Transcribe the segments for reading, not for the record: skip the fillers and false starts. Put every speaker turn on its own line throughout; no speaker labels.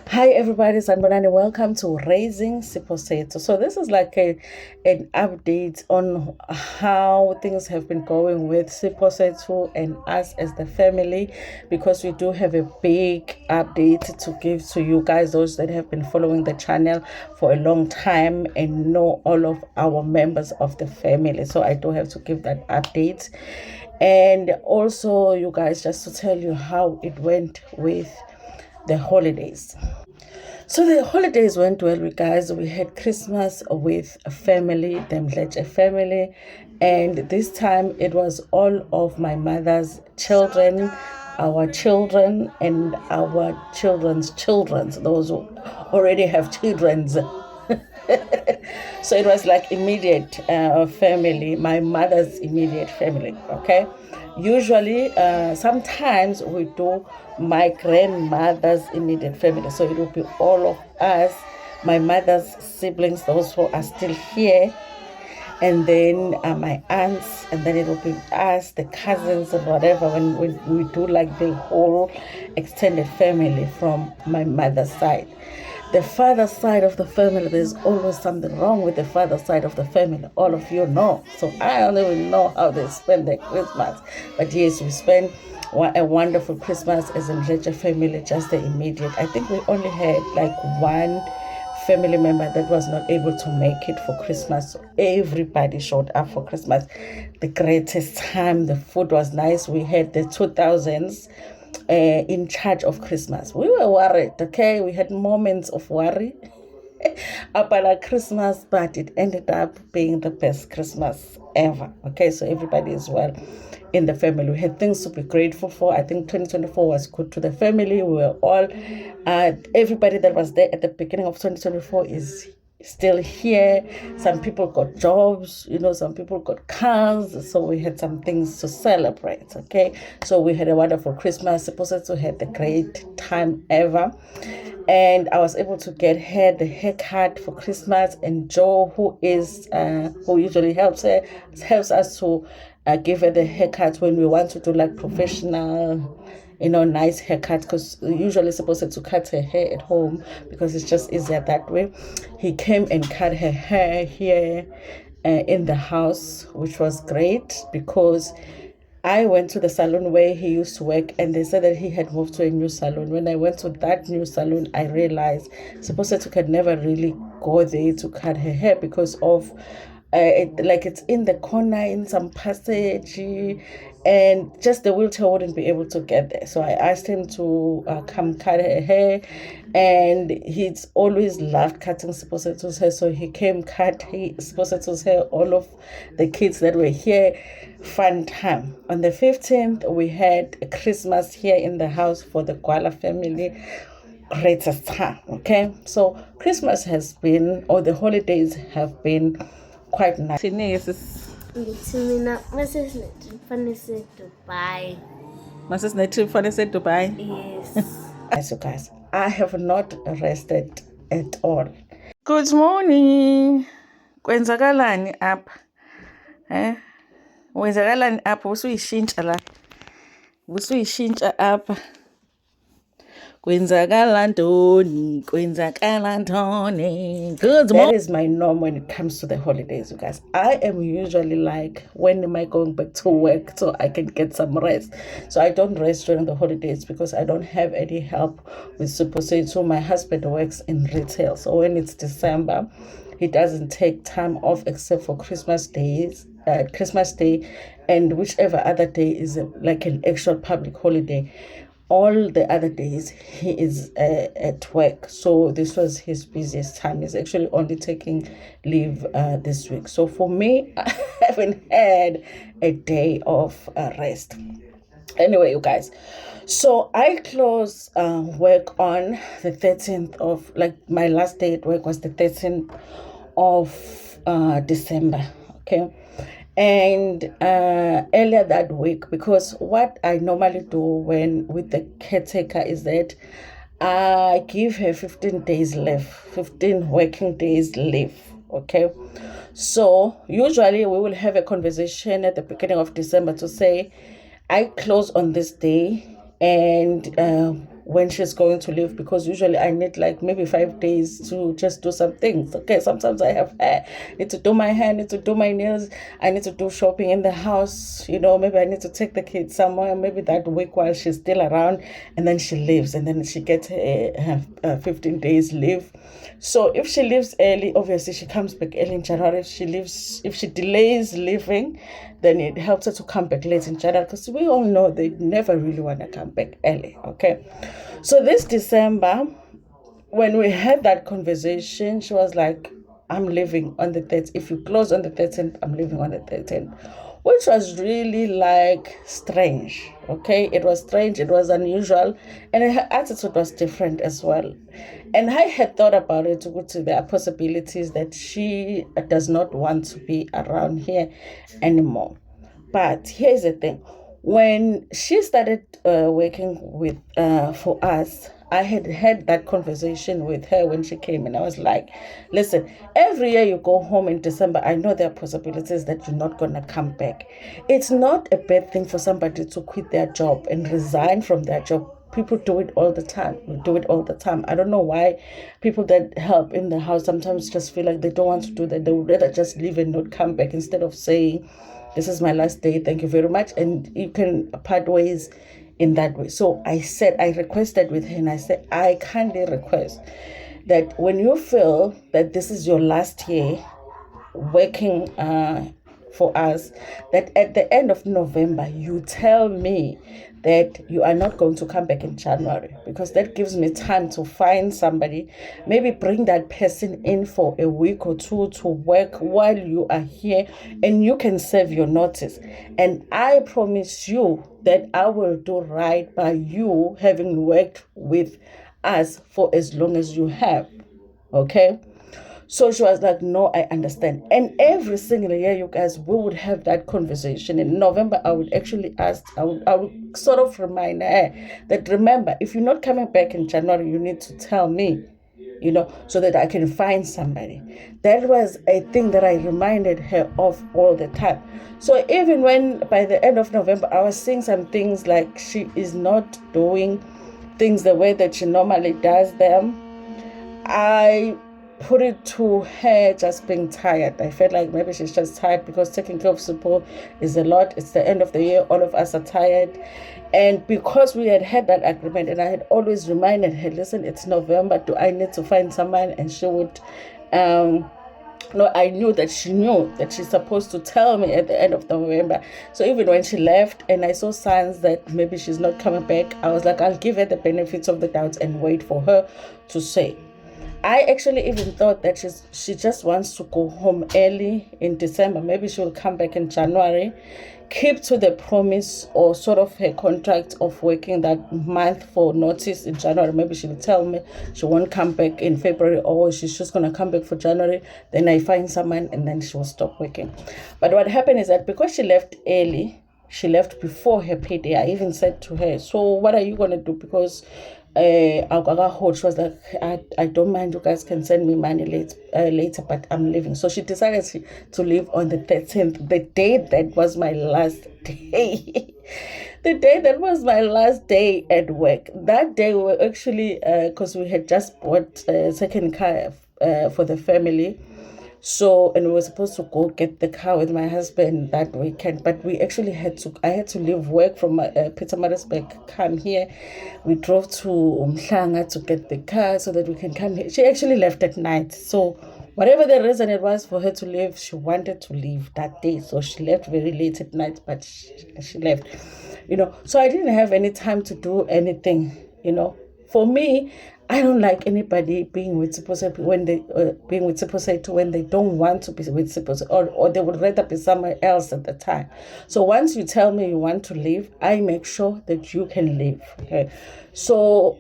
Hi everybody, Sanbonani. Welcome to Raising Siphosethu. So this is like an update on how things have been going with Siphosethu and us as the family, because we do have a big update to give to you guys, those that have been following the channel for a long time and know all of our members of the family. So I do have to give that update. And also, you guys, just to tell you how it went with the holidays. So the holidays went well, we guys. We had Christmas with a family, the Mdletshe family, and this time it was all of my mother's children, our children, and our children's children. Those who already have children's. So it was like immediate family, my mother's immediate family. Okay, usually sometimes we do my grandmother's immediate family, so it will be all of us, my mother's siblings, those who are still here, and then my aunts, and then it will be us, the cousins, and whatever, when we do like the whole extended family from my mother's side. The father side of the family, there's always something wrong with the father side of the family. All of you know. So I don't even know how they spend their Christmas. But yes, we spend a wonderful Christmas as a Mdletshe family, just the immediate. I think we only had like one family member that was not able to make it for Christmas. Everybody showed up for Christmas. The greatest time. The food was nice. We had the 2000s in charge of Christmas. We were worried, okay? We had moments of worry about Christmas, but it ended up being the best Christmas ever. Okay, so everybody is well in the family. We had things to be grateful for. I think 2024 was good to the family. We were all, everybody that was there at the beginning of 2024 is still here. Some people got jobs, some people got cars. So we had some things to celebrate. Okay, so we had a wonderful Christmas. Supposed to have the great time ever. And I was able to get her the haircut for Christmas. And Joe, who usually helps us to give her the haircut when we want to do like professional, nice haircut, because usually supposed to cut her hair at home because it's just easier that way. He came and cut her hair here in the house, which was great because I went to the salon where he used to work, and they said that he had moved to a new salon. When I went to that new salon, I realized Siphosethu could never really go there to cut her hair because of it's in the corner in some passage, and just the wheelchair wouldn't be able to get there. So I asked him to come cut her hair, and he's always loved cutting Siphosethu's hair. So he came cut Siphosethu's hair. All of the kids that were here, fun time. On the 15th, we had a Christmas here in the house for the Gwala family. Greatest time. Okay, so Christmas has been, or the holidays have been quite nice.
Ngithi mina masesinetrip Dubai.
Masesinetrip Dubai.
Yes.
Yes, you guys, I have not rested at all. Good morning. Kwenzakalani apha? Wenzakalani apha? Usuyishintsha la. Usuyishintsha apha. Kwenzakala ntoni, kwenzakala ntoni. Good morning. That is my norm when it comes to the holidays, you guys. I am usually like, when am I going back to work so I can get some rest? So I don't rest during the holidays because I don't have any help with Siphosethu. So my husband works in retail. So when it's December, he doesn't take time off except for Christmas Day, and whichever other day is like an actual public holiday. All the other days he is at work, so this was his busiest time. He's actually only taking leave this week. So for me, I haven't had a day of rest. Anyway, you guys, so I close work on the 13th of, like, my last day at work was the 13th of December. Okay, and earlier that week, because what I normally do when with the caretaker is that I give her 15 days leave, 15 working days leave. Okay, so usually we will have a conversation at the beginning of December to say I close on this day, and when she's going to leave, because usually I need like maybe 5 days to just do some things. Okay, sometimes I have hair, need to do my hair, need to do my nails, I need to do shopping in the house, maybe I need to take the kids somewhere, maybe that week while she's still around, and then she leaves, and then she gets her 15 days leave. So if she leaves early, obviously she comes back early in January. If she delays leaving, then it helps her to come back late in January, because we all know they never really want to come back early. Okay, so this December, when we had that conversation, she was like, I'm leaving on the 13th. If you close on the 13th, I'm leaving on the 13th, which was really like strange. Okay, it was strange, it was unusual, and her attitude was different as well. And I had thought about it, to there are possibilities that she does not want to be around here anymore. But here's the thing. When she started working with for us, I had had that conversation with her when she came in. I was like, listen, every year you go home in December, I know there are possibilities that you're not going to come back. It's not a bad thing for somebody to quit their job and resign from their job. People do it all the time. We do it all the time. I don't know why people that help in the house sometimes just feel like they don't want to do that. They would rather just leave and not come back, instead of saying, this is my last day, thank you very much, and you can part ways in that way. So I requested with her, and I said, I kindly request that when you feel that this is your last year working for us, that at the end of November, you tell me that you are not going to come back in January, because that gives me time to find somebody, maybe bring that person in for a week or two to work while you are here, and you can serve your notice. And I promise you that I will do right by you, having worked with us for as long as you have. Okay? So she was like, no, I understand. And every single year, you guys, we would have that conversation. In November, I would actually ask, I would sort of remind her that, remember, if you're not coming back in January, you need to tell me, so that I can find somebody. That was a thing that I reminded her of all the time. So even when by the end of November, I was seeing some things like she is not doing things the way that she normally does them, I put it to her just being tired. I felt like maybe she's just tired, because taking care of support is a lot. It's the end of the year. All of us are tired. And because we had that agreement, and I had always reminded her, listen, it's November. Do I need to find someone? And she would, no, I knew that she knew that she's supposed to tell me at the end of November. So even when she left and I saw signs that maybe she's not coming back, I was like, I'll give her the benefits of the doubt and wait for her to say. I actually even thought that she just wants to go home early in December. Maybe she will come back in January, keep to the promise or sort of her contract of working that month for notice in January. Maybe she'll tell me she won't come back in February, or she's just going to come back for January. Then I find someone, and then she will stop working. But what happened is that because she left early, she left before her payday. I even said to her, so what are you going to do? Because she was like, I don't mind, you guys can send me money later, but I'm leaving. So she decided to leave on the 13th, the day that was my last day. The day that was my last day at work. That day we were actually, because we had just bought a second car for the family. So, and we were supposed to go get the car with my husband that weekend, but I had to leave work from Pietermaritzburg, come here. We drove to Umhlanga to get the car so that we can come here. She actually left at night. So, whatever the reason it was for her to leave, she wanted to leave that day. So, she left very late at night, but she left, So, I didn't have any time to do anything. For me, I don't like anybody being with Siphosethu when they don't want to be with Siphosethu, or they would rather be somewhere else at the time. So once you tell me you want to leave, I make sure that you can leave. Okay. So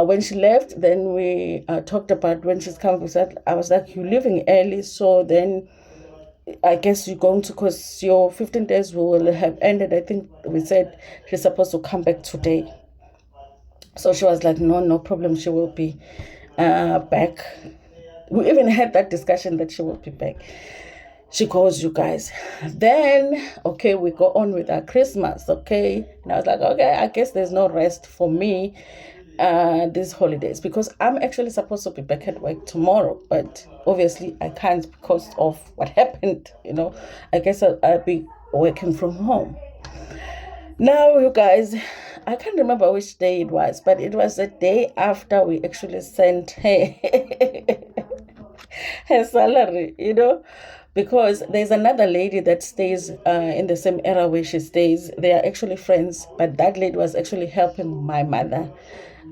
when she left, then we talked about when she's coming. I was like, you're leaving early, so then I guess you're going to, because your 15 days will have ended. I think we said she's supposed to come back today. So she was like, no problem, she will be back. We even had that discussion that she will be back. She goes, you guys. Then, okay, we go on with our Christmas, okay? And I was like, okay, I guess there's no rest for me these holidays, because I'm actually supposed to be back at work tomorrow, but obviously I can't because of what happened. I guess I'll be working from home. Now, you guys, I can't remember which day it was, but it was the day after we actually sent her her salary, because there's another lady that stays in the same area where she stays. They are actually friends, but that lady was actually helping my mother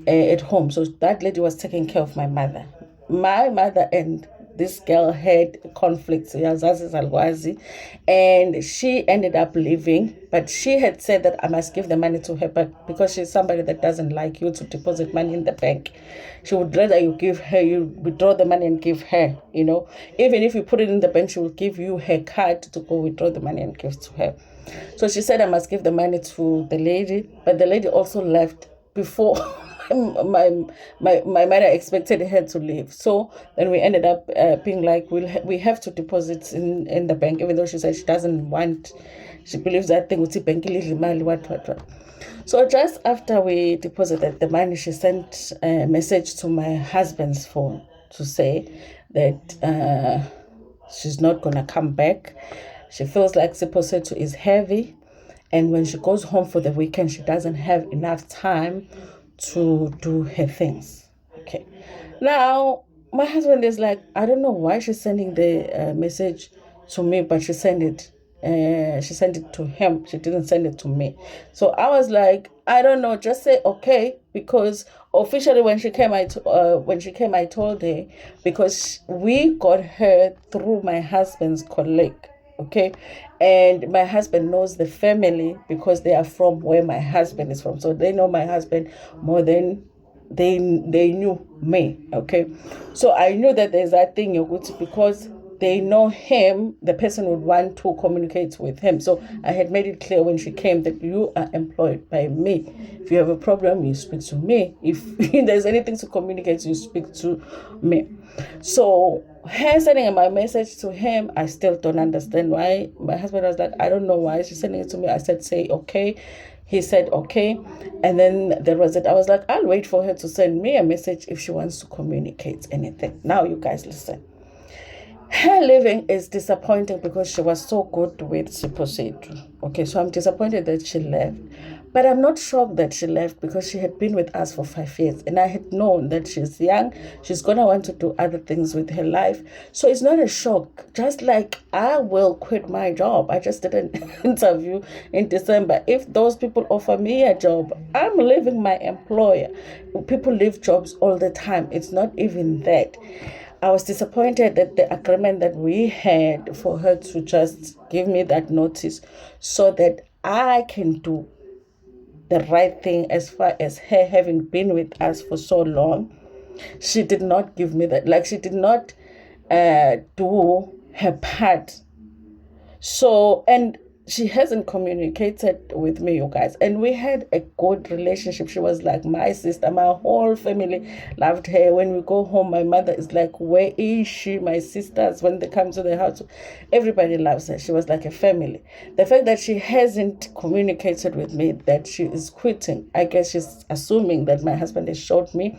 at home. So that lady was taking care of my mother. My mother and this girl had conflicts, yazazi zalwazi, and she ended up leaving. But she had said that I must give the money to her, but because she's somebody that doesn't like you to deposit money in the bank, she would rather you withdraw the money and give her. Even if you put it in the bank, she will give you her card to go withdraw the money and give to her. So she said I must give the money to the lady, but the lady also left before my mother expected her to leave. So then we ended up being like, we have to deposit in the bank, even though she said she doesn't want, she believes that thing with bank what. So just after we deposited the money, she sent a message to my husband's phone to say that she's not gonna come back. She feels like Siphosethu is heavy, and when she goes home for the weekend, she doesn't have enough time to do her things. Okay. Now, my husband is like, I don't know why she's sending the message to me, but she sent it. She sent it to him. She didn't send it to me. So I was like, I don't know. Just say okay, because officially when she came, I told her, because we got her through my husband's colleague. Okay, and my husband knows the family because they are from where my husband is from, so they know my husband more than they knew me. Okay, so I knew that there's that thing because they know him, the person would want to communicate with him. So I had made it clear when she came that you are employed by me. If you have a problem, you speak to me. If there's anything to communicate, you speak to me. So her sending my message to him, I still don't understand why. My husband was like, I don't know why she's sending it to me. I said, say okay. He said okay. And then there was it. I was like, I'll wait for her to send me a message if she wants to communicate anything. Now you guys listen. Her leaving is disappointing because she was so good with Siphosethu. Okay, so I'm disappointed that she left. But I'm not shocked that she left because she had been with us for 5 years. And I had known that she's young. She's going to want to do other things with her life. So it's not a shock. Just like I will quit my job. I just did an interview in December. If those people offer me a job, I'm leaving my employer. People leave jobs all the time. It's not even that. I was disappointed that the agreement that we had for her to just give me that notice so that I can do the right thing as far as her having been with us for so long. She did not give me that. Like, she did not do her part. So, and she hasn't communicated with me, you guys. And we had a good relationship. She was like my sister. My whole family loved her. When we go home, my mother is like, where is she? My sisters, when they come to the house, everybody loves her. She was like a family. The fact that she hasn't communicated with me that she is quitting, I guess she's assuming that my husband has showed me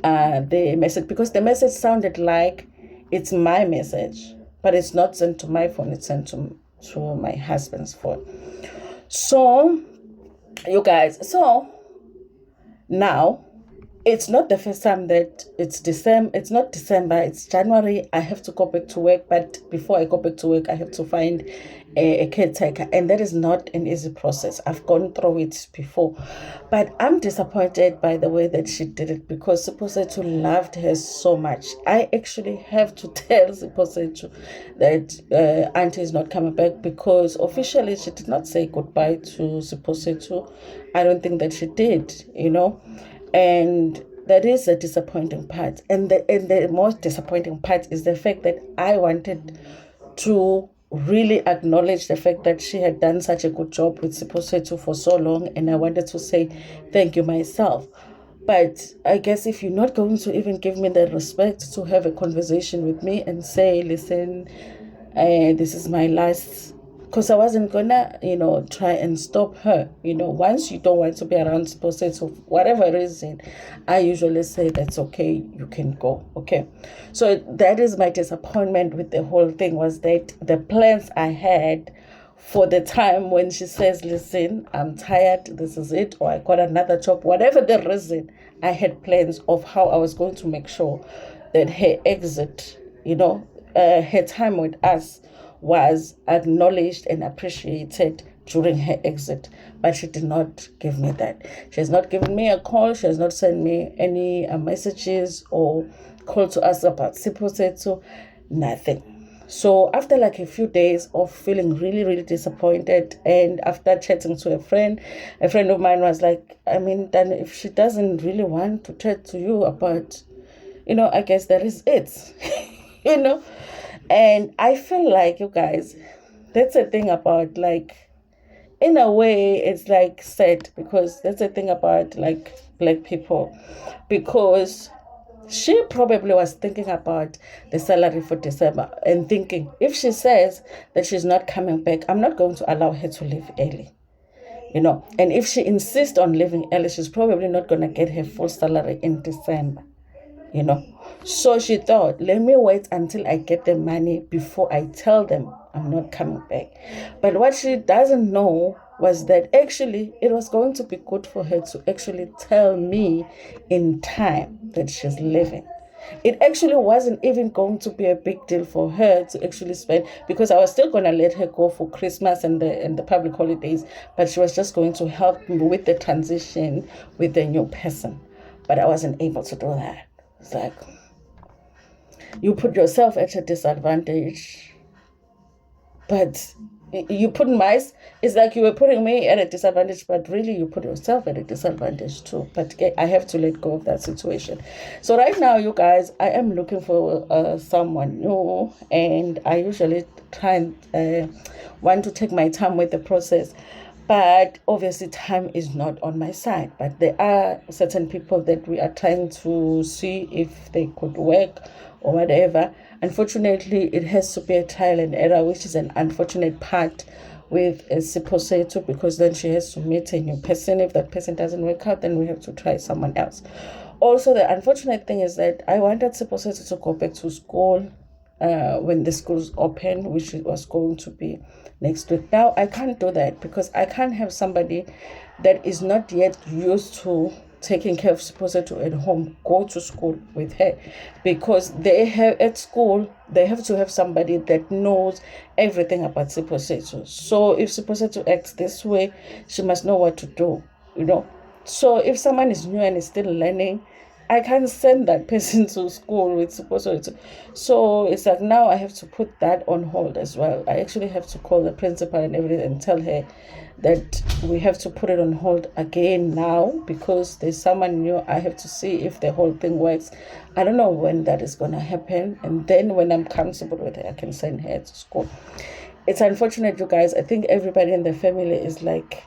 the message, because the message sounded like it's my message, but it's not sent to my phone. It's sent to my husband's phone. So, you guys, so now it's not the first time that it's December. It's not December, it's January. I have to go back to work, but before I go back to work, I have to find a caretaker, and that is not an easy process. I've gone through it before, but I'm disappointed by the way that she did it, because Siphosethu loved her so much. I actually have to tell Siphosethu that Auntie is not coming back, because officially she did not say goodbye to Siphosethu. I don't think that she did. And that is a disappointing part. And the most disappointing part is the fact that I wanted to really acknowledge the fact that she had done such a good job with Siphosethu for so long, and I wanted to say thank you myself. But I guess if you're not going to even give me the respect to have a conversation with me and say, listen, this is my last because I wasn't gonna, try and stop her. Once you don't want to be around Siphosethu, for whatever reason, I usually say that's okay, you can go. Okay. So that is my disappointment with the whole thing, was that the plans I had for the time when she says, listen, I'm tired, this is it, or I got another job, whatever the reason, I had plans of how I was going to make sure that her exit, her time with us was acknowledged and appreciated during her exit. But she did not give me that. She has not given me a call. She has not sent me any messages or call to ask about Siphosethu. Nothing. So after like a few days of feeling really, really disappointed, and after chatting to a friend of mine was like, I mean, then if she doesn't really want to chat to you about, I guess that is it. you know. And I feel like, you guys, that's the thing about, like, in a way, it's like sad, because that's the thing about, like, black people, because she probably was thinking about the salary for December and thinking, if she says that she's not coming back, I'm not going to allow her to leave early. And if she insists on leaving early, she's probably not going to get her full salary in December. you know. So she thought, let me wait until I get the money before I tell them I'm not coming back. But what she doesn't know was that actually it was going to be good for her to actually tell me in time that she's leaving. It actually wasn't even going to be a big deal for her to actually spend, because I was still going to let her go for Christmas and the public holidays, but she was just going to help me with the transition with the new person. But I wasn't able to do that. It's like, you put yourself at a disadvantage, but you put it's like you were putting me at a disadvantage, but really you put yourself at a disadvantage too. But I have to let go of that situation. So right now, you guys, I am looking for someone new, and I usually try and want to take my time with the process. But obviously, time is not on my side. But there are certain people that we are trying to see if they could work or whatever. Unfortunately, it has to be a trial and error, which is an unfortunate part with Siphosethu, because then she has to meet a new person. If that person doesn't work out, then we have to try someone else. Also, the unfortunate thing is that I wanted Siphosethu to go back to school when the schools open, which was going to be next week. Now, I can't do that because I can't have somebody that is not yet used to taking care of Siphosethu at home go to school with her, because they have at school they have to have somebody that knows everything about Siphosethu. So if Siphosethu acts this way, she must know what to do. So if someone is new and is still learning, I can't send that person to school with Siphosethu. So it's like now I have to put that on hold as well. I actually have to call the principal and everything and tell her that we have to put it on hold again now, because there's someone new. I have to see if the whole thing works. I don't know when that is going to happen. And then when I'm comfortable with her, I can send her to school. It's unfortunate, you guys. I think everybody in the family is like,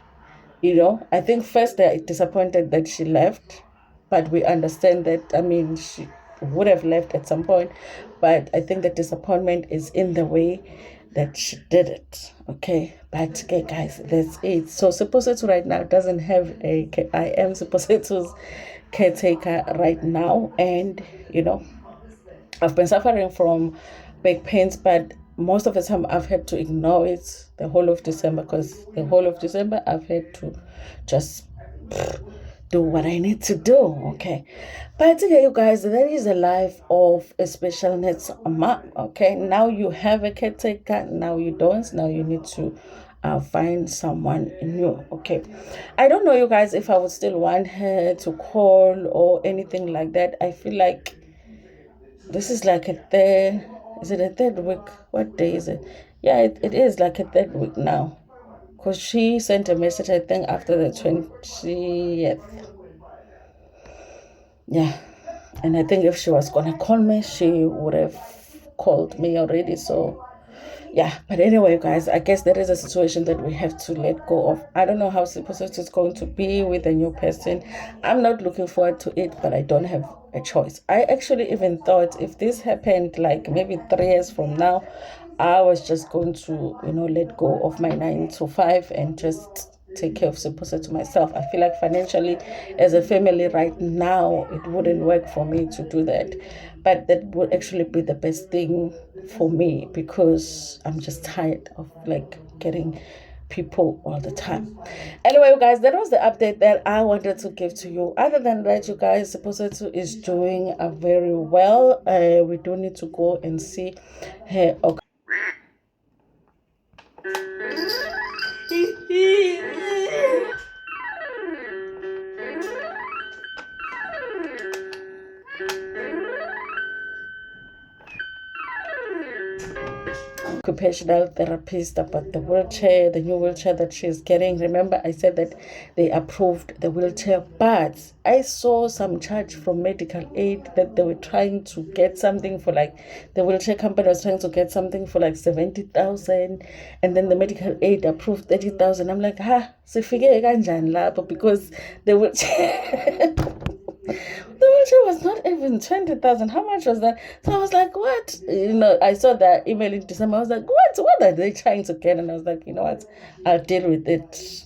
I think first they're disappointed that she left, but we understand that, I mean, she would have left at some point, but I think the disappointment is in the way that she did it. Okay, but okay, guys, that's it. So Siphosethu right now doesn't have I am Siphosethu's caretaker right now, and I've been suffering from back pains, but most of the time I've had to ignore it the whole of December, because the whole of December I've had to just do what I need to do. Okay. But okay, you guys, that is the life of a special needs mom. Okay. Now you have a caretaker, now you don't. Now you need to find someone new. Okay. I don't know, you guys, if I would still want her to call or anything like that. I feel like this is like is it a third week? What day is it? Yeah, it is like a third week now. Because she sent a message, I think, after the 20th. Yeah. And I think if she was going to call me, she would have called me already. So, yeah. But anyway, guys, I guess there is a situation that we have to let go of. I don't know how Siphosethu is going to be with a new person. I'm not looking forward to it, but I don't have a choice. I actually even thought if this happened like maybe 3 years from now, I was just going to, let go of my 9 to 5 and just take care of Siphosethu myself. I feel like financially, as a family right now, it wouldn't work for me to do that. But that would actually be the best thing for me, because I'm just tired of getting people all the time. Anyway, you guys, that was the update that I wanted to give to you. Other than that, you guys, Siphosethu is doing very well. We do need to go and see her. Okay. Occupational therapist about the wheelchair, the new wheelchair that she's getting. Remember, I said that they approved the wheelchair, but I saw some charge from medical aid that they were trying to get something for, the wheelchair company was trying to get something for 70,000, and then the medical aid approved 30,000. I'm like, sifike kanjani lapho, because the wheelchair the wheelchair was not even 20,000. How much was that? So I was like, what? I saw that email in December. I was like, what are they trying to get? And I was like, you know what? I'll deal with it.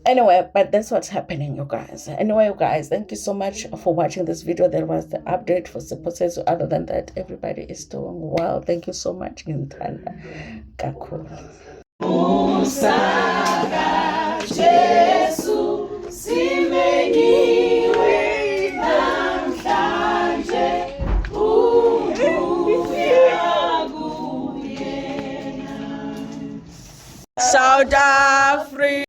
Anyway, but that's what's happening, you guys. Anyway, you guys, thank you so much for watching this video. There was the update for Siphosethu. Other than that, everybody is doing well. Thank you so much. Ngithanda kakhulu. Usaka Jesu simenyiwe namhlanje ubuya kuyena. South Africa.